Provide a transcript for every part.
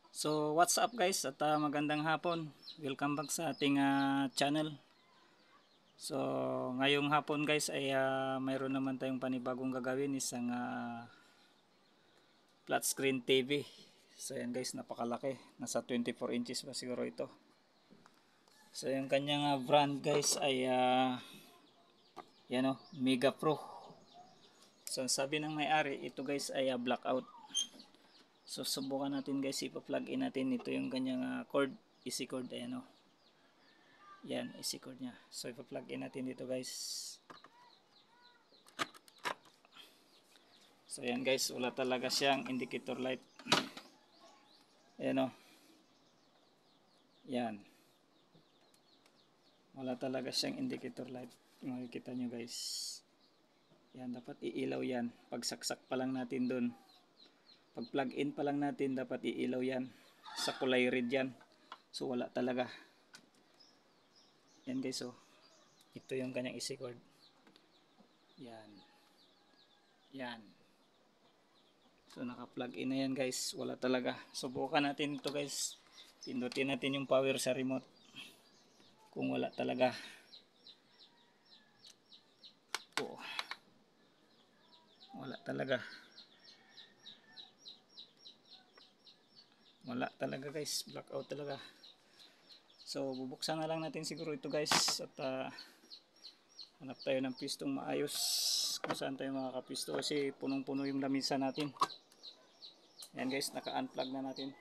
So what's up guys at magandang hapon. Welcome back sa ating channel. So ngayong hapon guys ay mayroon naman tayong panibagong gagawin, isang flat screen TV. So yan guys, napakalaki. Nasa 24 inches ba siguro ito. So yung kanyang brand guys ay yan Mega Pro. So sabi ng may-ari, ito guys ay blackout. So subukan natin guys, ipa-plug in natin. Ito yung kanyang cord, easy cord, ayan yan, easy cord nya. So ipa-plug in natin dito guys. So yan guys, wala talaga siyang indicator light. Ayan yan, wala talaga siyang indicator light. Makikita nyo guys, yan, dapat iilaw yan. Pag saksak pa lang natin dun, pag plug in pa lang natin, dapat iilaw yan sa kulay red yan. So wala talaga yan guys. Ito yung kanyang easy cord, yan. So naka-plug in na yan guys, wala talaga. Subukan natin ito guys, pindutin natin yung power sa remote kung wala talaga. Wala talaga guys, blackout talaga. So bubuksan na lang natin siguro ito guys, at hanap tayo ng pistong maayos kung saan tayo makakapisto, kasi punong puno yung lamisa natin. Yan guys, naka-unplug na natin.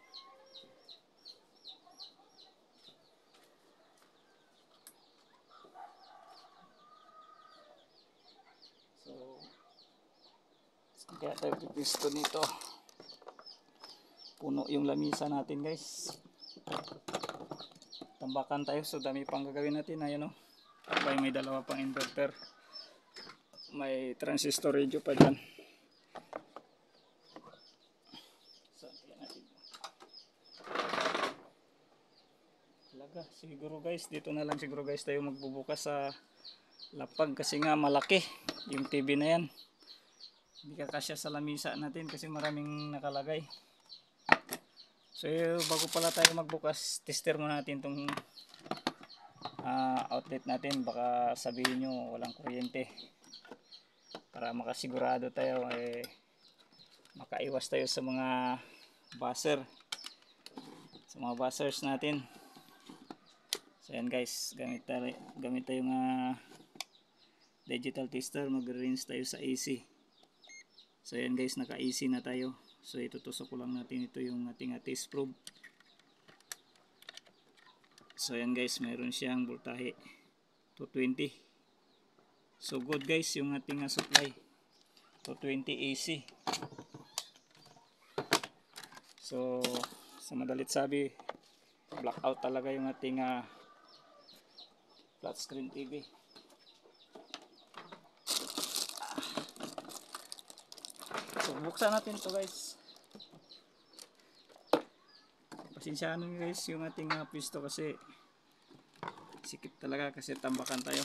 So kaya tayo pipisto nito, puno yung lamisa natin guys. Tambakan tayo, so dami pang gagawin natin. Ayan may dalawa pang inverter, may transistor radio pa dyan. So tingnan natin talaga. Siguro guys, dito na lang siguro guys tayo magbubukas sa lapag, kasi nga malaki yung TV na yan. Hindi kakasya sa lamisa natin kasi maraming nakalagay. So bago pala tayo magbukas, tester muna natin itong outlet natin. Baka sabihin nyo walang kuryente. Para makasigurado tayo, makaiwas tayo sa mga buzzer, sa mga buzzers natin. So yan guys, gamit tayo ng digital tester. Mag-rinse tayo sa AC. So yan guys, naka AC na tayo. So itutusok ko lang natin, ito yung ating test probe. So yan guys, mayroon siyang voltahe 220. So good guys yung ating supply, 220 AC. So sa madalit sabi, blackout talaga yung ating flat screen TV. So buksan natin ito guys. Pasensyahan nyo guys yung ating pisto, kasi sikip talaga, kasi tambakan tayo.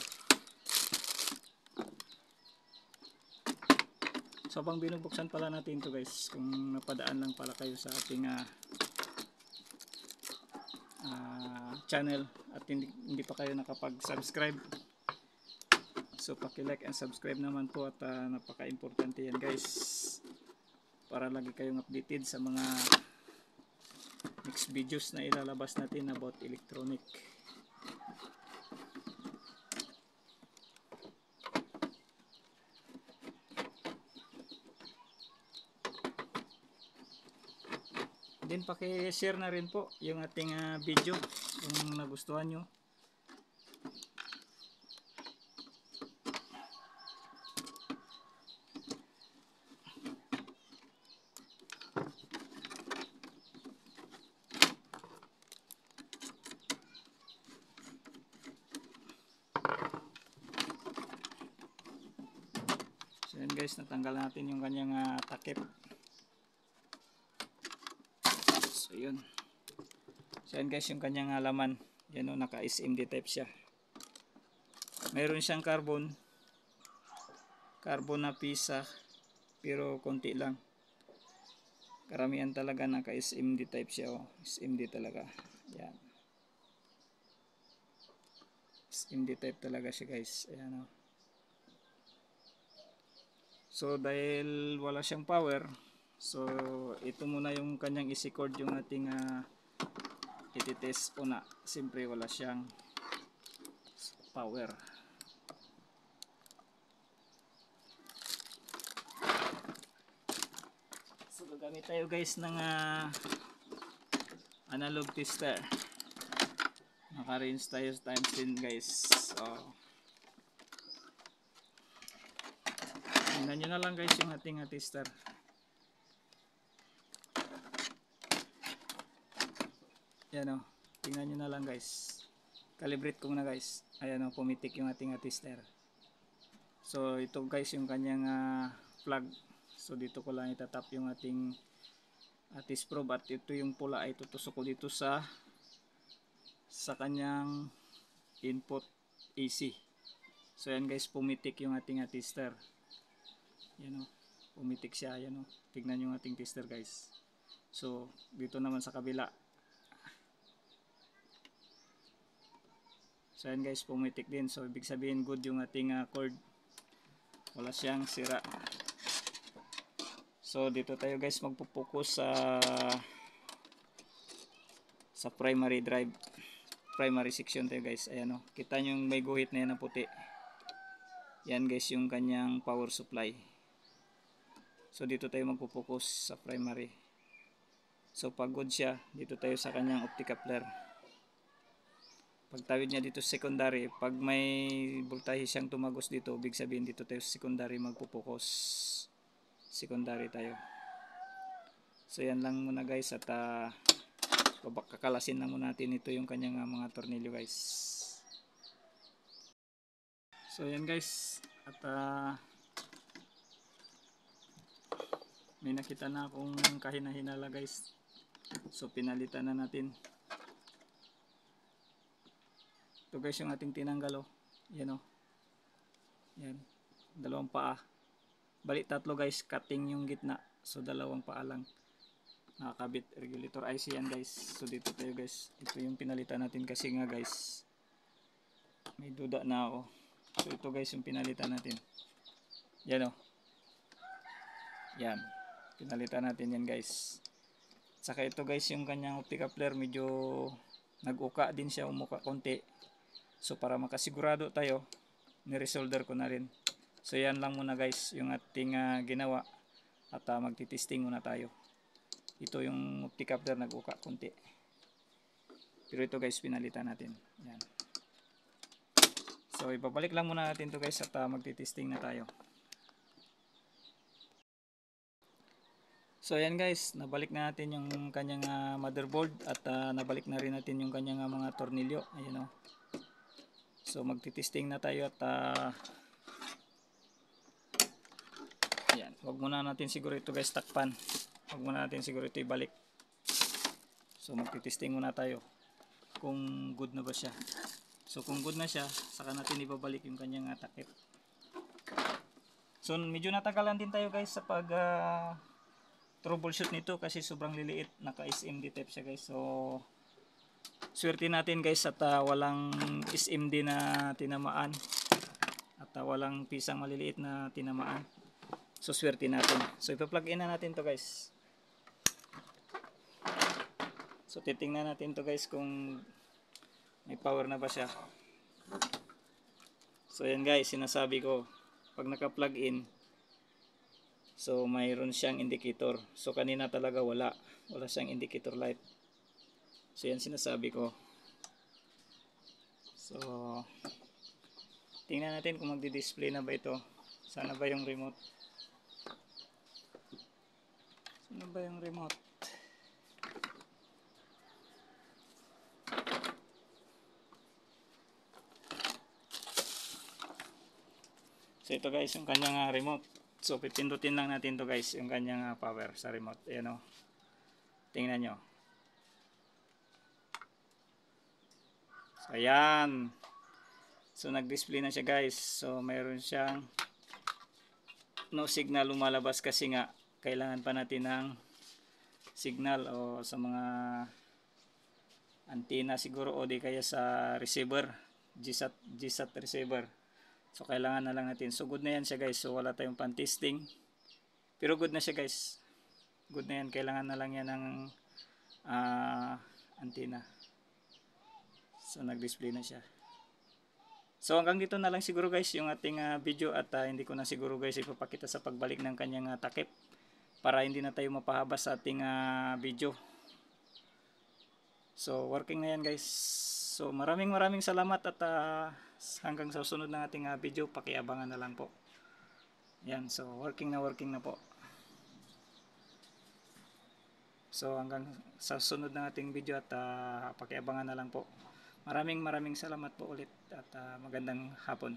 So habang binubuksan pala natin ito guys, kung napadaan lang pala kayo sa ating channel at hindi pa kayo nakapag-subscribe, so paki-like and subscribe naman po. At napaka-importante yan guys, para lagi kayong updated sa mga next videos na ilalabas natin about electronic. Then paki-share na rin po yung ating video kung nagustuhan nyo. So yan guys, natanggal natin yung kanyang takip. So yun. So yan guys yung kanyang laman. Yan naka SMD type siya. Mayroon siyang carbon na pisa, pero konti lang. Karamihan talaga naka SMD type siya. Oh. SMD talaga. Yan. SMD type talaga siya guys. Ayan oh. So dahil wala siyang power, so ito muna yung kanyang isi-cord yung ating ititest una. Siyempre wala siyang power. So gagamit tayo guys ng analog tester. Naka-range tayo times 10 guys. So tingnan nyo na lang guys yung ating tester. Yan o, tingnan nyo na lang guys. Calibrate ko muna guys. Ayan o, pumitik yung ating tester. So ito guys yung kanyang plug. So dito ko lang itatap yung ating test probe, at ito yung pula ay tutusok ko dito sa kanyang input AC. So yan guys, pumitik yung ating tester. Yan o, pumitik siya. Yan o, tignan yung ating tester guys. So dito naman sa kabila. So yan guys, pumitik din. So ibig sabihin good yung ating cord. Wala siyang sira. So dito tayo guys magpo-focus sa primary drive. Primary section tayo guys. Ayan o, kita nyo yung may guhit na yan na puti. Yan guys yung kanyang power supply. So dito tayo magpo-focus sa primary. So pag good siya, dito tayo sa kanyang opticoupler. Pagtawid niya dito sa secondary, pag may voltahe siyang tumagos dito, ibig sabihin dito tayo sa secondary magpo-focus. Secondary tayo. So yan lang muna guys, at kakalasin lang muna natin ito yung kanyang mga tornilyo guys. So yan guys, at may nakita na akong kahina-hinala guys. So pinalitan na natin. Ito guys yung ating tinanggal oh. Yan oh. Yan, dalawang paa. Balik tatlo guys, cutting yung gitna. So dalawang paa lang. Nakakabit regulator IC yan guys. So dito tayo guys. Ito yung pinalitan natin kasi nga guys, may duda na ako. So ito guys yung pinalitan natin. Yan oh. Yan. Pinalitan natin yan guys. Saka ito guys yung kanyang opticoupler, medyo nag-uka din siya, umuka konti. So para makasigurado tayo, ni-resolder ko na rin. So yan lang muna guys yung ating ginawa, at magti-testing muna tayo. Ito yung opticoupler nag-uka konti. Pero ito guys pinalitan natin. Yan. So ibabalik lang muna natin to guys, at magti-testing na tayo. So ayan guys, nabalik na natin yung kanyang motherboard, at nabalik na rin natin yung kanyang mga tornilyo. Ayan o. So magti-testing na tayo, at ayan, wag muna natin siguro ito guys takpan. Wag muna natin siguro ito ibalik. So magti-testing muna tayo kung good na ba siya. So kung good na siya, saka natin ibabalik yung kanyang takip. So medyo natagalan din tayo guys sa pag troubleshoot nito kasi sobrang liliit, naka SMD type siya guys. So swerte natin guys at walang SMD na tinamaan, at walang pisang maliliit na tinamaan. So swerte natin. So ipa-plug in na natin to guys. So titingnan natin to guys kung may power na ba siya. So yan guys, sinasabi ko, pag naka-plug in, so mayroon siyang indicator. So kanina talaga wala siyang indicator light. So yan sinasabi ko. So tingnan natin kung magdi-display na ba ito. Sana ba yung remote? Sana ba yung remote? So ito guys yung kanyang remote. So pipindutin lang natin to guys yung kanyang power sa remote. Ayan o. Tingnan nyo. So ayan. So nag-display na siya guys. So mayroon siyang no signal lumalabas kasi nga kailangan pa natin ng signal o sa mga antenna siguro o di kaya sa receiver, GSAT receiver. So kailangan na lang natin. So good na yan siya guys. So wala tayong pan testing. Pero good na siya guys. Good na yan. Kailangan na lang yan ng antenna. So nag-display na siya. So hanggang dito na lang siguro guys yung ating video at hindi ko na siguro guys ipapakita sa pagbalik ng kanyang takip para hindi na tayo mapahaba sa ating video. So working na yan guys. So maraming salamat at hanggang sa susunod ng ating video, pakiabangan na lang po. Yan, so working na po. So hanggang sa susunod ng ating video at pakiabangan na lang po. Maraming salamat po ulit at magandang hapon.